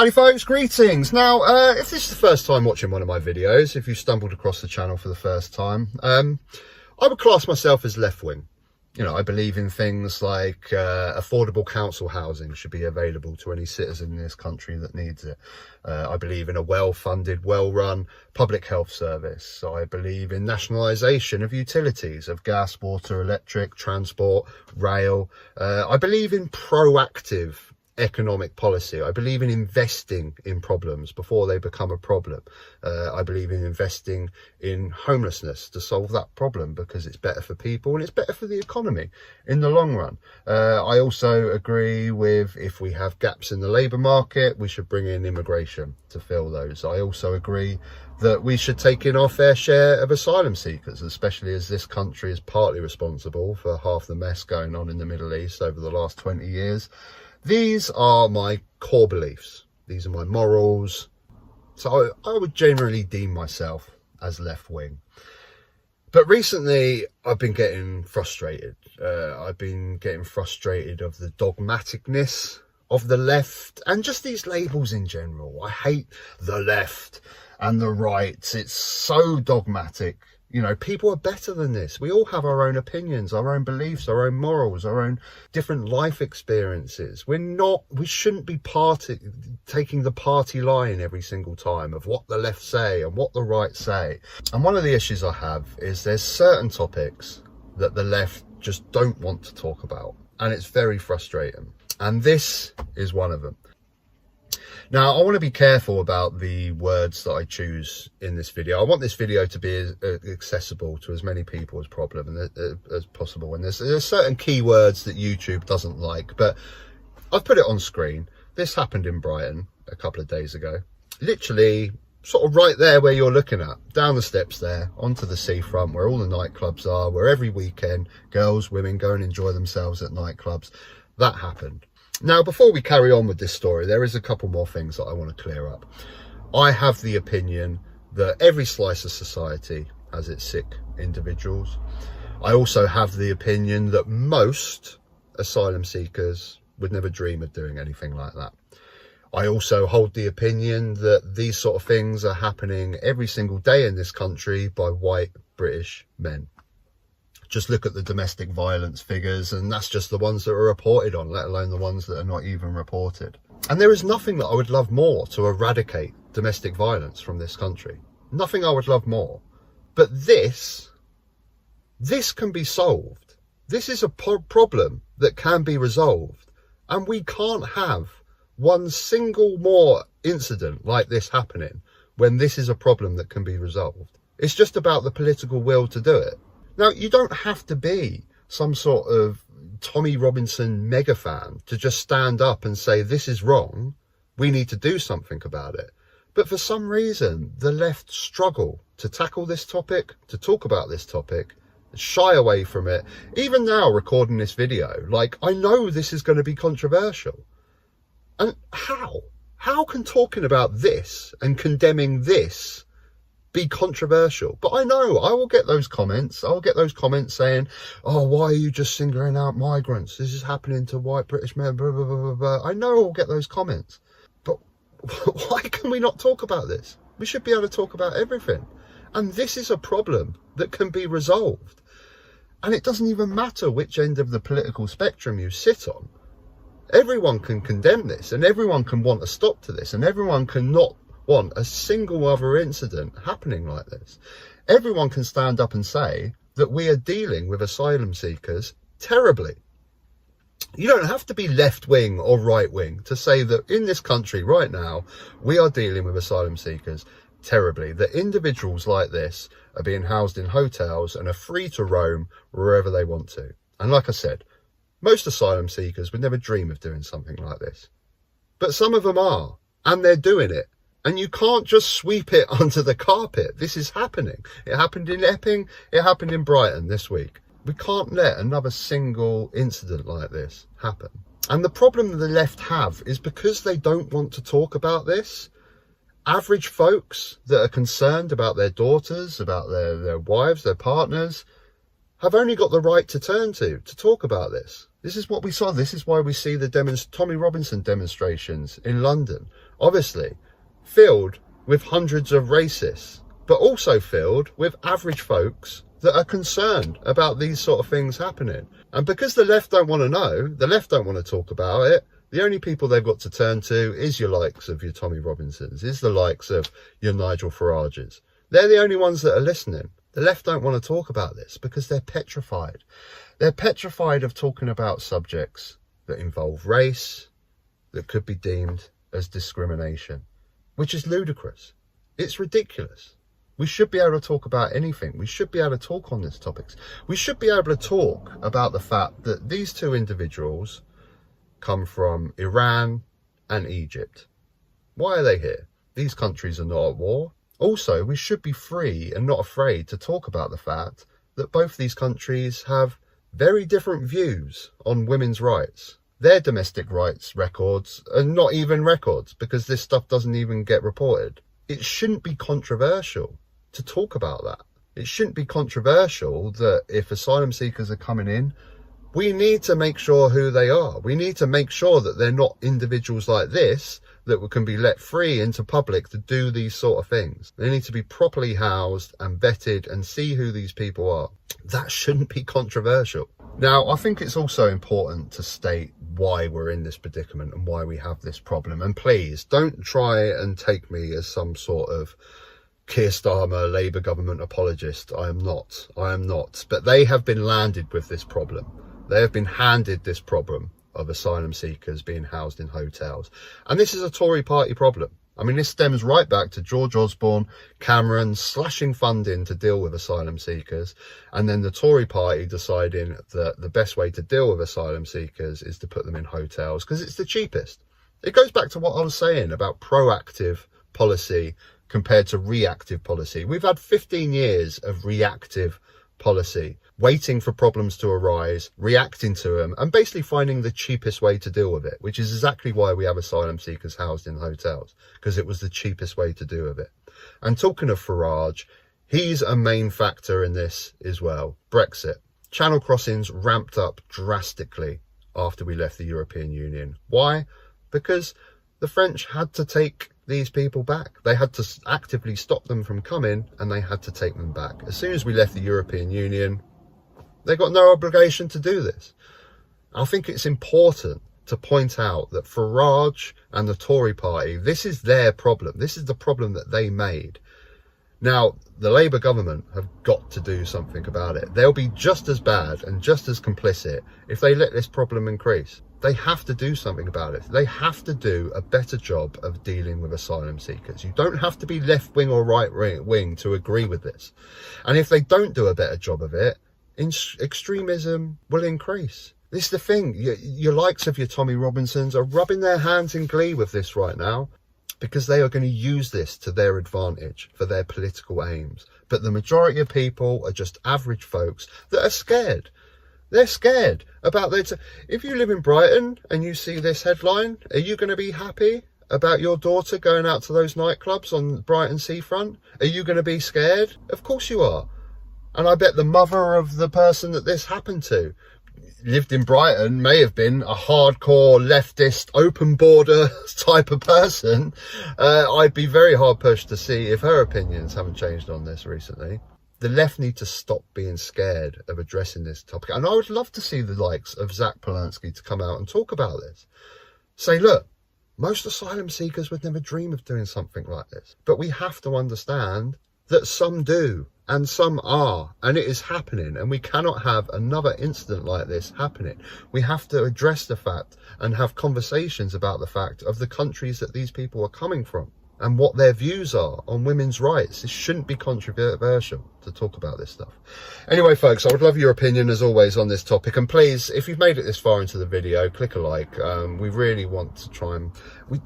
Howdy folks, greetings. Now, if this is the first time watching one of my videos, if you stumbled across the channel for the first time, I would class myself as left-wing. You know, I believe in things like affordable council housing should be available to any citizen in this country that needs it. I believe in a well-funded, well-run public health service. I believe in nationalisation of utilities, of gas, water, electric, transport, rail. I believe in proactive economic policy. I believe in investing in problems before they become a problem. I believe in investing in homelessness to solve that problem because it's better for people and it's better for the economy in the long run. I also agree with, if we have gaps in the labour market, we should bring in immigration to fill those. I also agree that we should take in our fair share of asylum seekers, especially as this country is partly responsible for half the mess going on in the Middle East over the last 20 years. These are my core beliefs. These are my morals. So I would generally deem myself as left-wing. But recently, I've been getting frustrated. I've been getting frustrated of the dogmaticness of the left and just these labels in general. I hate the left and the right. It's so dogmatic. You know, people are better than this. We all have our own opinions, our own beliefs, our own morals, our own different life experiences. We shouldn't be taking the party line every single time of what the left say and what the right say. And one of the issues I have is there's certain topics that the left just don't want to talk about. And it's very frustrating. And this is one of them. Now, I want to be careful about the words that I choose in this video. I want this video to be as accessible to as many people as possible. And there's certain keywords that YouTube doesn't like, but I've put it on screen. This happened in Brighton a couple of days ago. Literally, sort of right there where you're looking at, down the steps there, onto the seafront, where all the nightclubs are, where every weekend girls, women go and enjoy themselves at nightclubs. That happened. Now, before we carry on with this story, there is a couple more things that I want to clear up. I have the opinion that every slice of society has its sick individuals. I also have the opinion that most asylum seekers would never dream of doing anything like that. I also hold the opinion that these sort of things are happening every single day in this country by white British men. Just look at the domestic violence figures, and that's just the ones that are reported on, let alone the ones that are not even reported. And there is nothing that I would love more to eradicate domestic violence from this country. Nothing I would love more. But this can be solved. This is a problem that can be resolved. And we can't have one single more incident like this happening when this is a problem that can be resolved. It's just about the political will to do it. Now, you don't have to be some sort of Tommy Robinson mega fan to just stand up and say, this is wrong, we need to do something about it. But for some reason, the left struggle to tackle this topic, to talk about this topic, shy away from it. Even now, recording this video, like, I know this is going to be controversial. And how? How can talking about this and condemning this be controversial? But I know I will get those comments. I'll get those comments saying, oh, why are you just singling out migrants? This is happening to white British men, blah, blah, blah, blah, blah. I know I'll get those comments. But why can we not talk about this? We should be able to talk about everything. And this is a problem that can be resolved. And it doesn't even matter which end of the political spectrum you sit on. Everyone can condemn this, and everyone can want a stop to this, and everyone can not want a single other incident happening like this. Everyone can stand up and say that we are dealing with asylum seekers terribly. You don't have to be left-wing or right-wing to say that in this country right now, we are dealing with asylum seekers terribly. That individuals like this are being housed in hotels and are free to roam wherever they want to. And like I said, most asylum seekers would never dream of doing something like this. But some of them are, and they're doing it. And you can't just sweep it under the carpet. This is happening. It happened in Epping. It happened in Brighton this week. We can't let another single incident like this happen. And the problem the left have is because they don't want to talk about this, average folks that are concerned about their daughters, about their wives, their partners, have only got the right to turn to talk about this. This is what we saw. This is why we see the Tommy Robinson demonstrations in London obviously filled with hundreds of racists, but also filled with average folks that are concerned about these sort of things happening. And because the left don't want to know, the left don't want to talk about it, the only people they've got to turn to is your likes of your Tommy Robinsons, is the likes of your Nigel Farages. They're the only ones that are listening. The left don't want to talk about this because they're petrified. They're petrified of talking about subjects that involve race, that could be deemed as discrimination, which is ludicrous. It's ridiculous. We should be able to talk about anything. We should be able to talk on these topics. We should be able to talk about the fact that these two individuals come from Iran and Egypt. Why are they here? These countries are not at war. Also, we should be free and not afraid to talk about the fact that both these countries have very different views on women's rights. Their domestic rights records are not even records because this stuff doesn't even get reported. It shouldn't be controversial to talk about that. It shouldn't be controversial that if asylum seekers are coming in, we need to make sure who they are. We need to make sure that they're not individuals like this that can be let free into public to do these sort of things. They need to be properly housed and vetted and see who these people are. That shouldn't be controversial. Now, I think it's also important to state why we're in this predicament and why we have this problem. And please don't try and take me as some sort of Keir Starmer Labour government apologist. I am not. But they have been landed with this problem. They have been handed this problem of asylum seekers being housed in hotels. And this is a Tory party problem. I mean, this stems right back to George Osborne, Cameron slashing funding to deal with asylum seekers, and then the Tory party deciding that the best way to deal with asylum seekers is to put them in hotels because it's the cheapest. It goes back to what I was saying about proactive policy compared to reactive policy. We've had 15 years of reactive policy, waiting for problems to arise, reacting to them, and basically finding the cheapest way to deal with it, which is exactly why we have asylum seekers housed in hotels, because it was the cheapest way to deal with it. And talking of Farage, he's a main factor in this as well. Brexit. Channel crossings ramped up drastically after we left the European Union. Why? Because the French had to take these people back. They had to actively stop them from coming, and they had to take them back. As soon as we left the European Union, they got no obligation to do this. I think it's important to point out that Farage and the Tory party, this is their problem. This is the problem that they made. Now, the Labour government have got to do something about it. They'll be just as bad and just as complicit if they let this problem increase. They have to do something about it. They have to do a better job of dealing with asylum seekers. You don't have to be left wing or right wing to agree with this. And if they don't do a better job of it, extremism will increase. This is the thing. Your likes of your Tommy Robinsons are rubbing their hands in glee with this right now because they are going to use this to their advantage for their political aims. But the majority of people are just average folks that are scared. They're scared about their... If you live in Brighton and you see this headline, are you going to be happy about your daughter going out to those nightclubs on Brighton seafront? Are you going to be scared? Of course you are. And I bet the mother of the person that this happened to lived in Brighton, may have been a hardcore leftist, open border type of person. I'd be very hard pushed to see if her opinions haven't changed on this recently. The left need to stop being scared of addressing this topic. And I would love to see the likes of Zach Polanski to come out and talk about this. Say, look, most asylum seekers would never dream of doing something like this. But we have to understand that some do and some are, and it is happening, and we cannot have another incident like this happening. We have to address the fact and have conversations about the fact of the countries that these people are coming from and what their views are on women's rights. This shouldn't be controversial to talk about this stuff. Anyway, folks, I would love your opinion as always on this topic, and please, if you've made it this far into the video, click a like. We really want to try and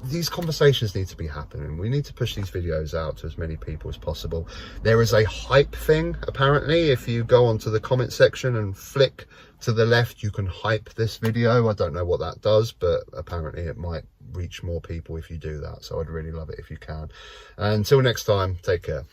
these conversations need to be happening. We need to push these videos out to as many people as possible. There is a hype thing, apparently. If you go onto the comment section and flick to the left, you can hype this video. I don't know what that does, but apparently it might reach more people if you do that. So I'd really love it if you can. Until next time, take care.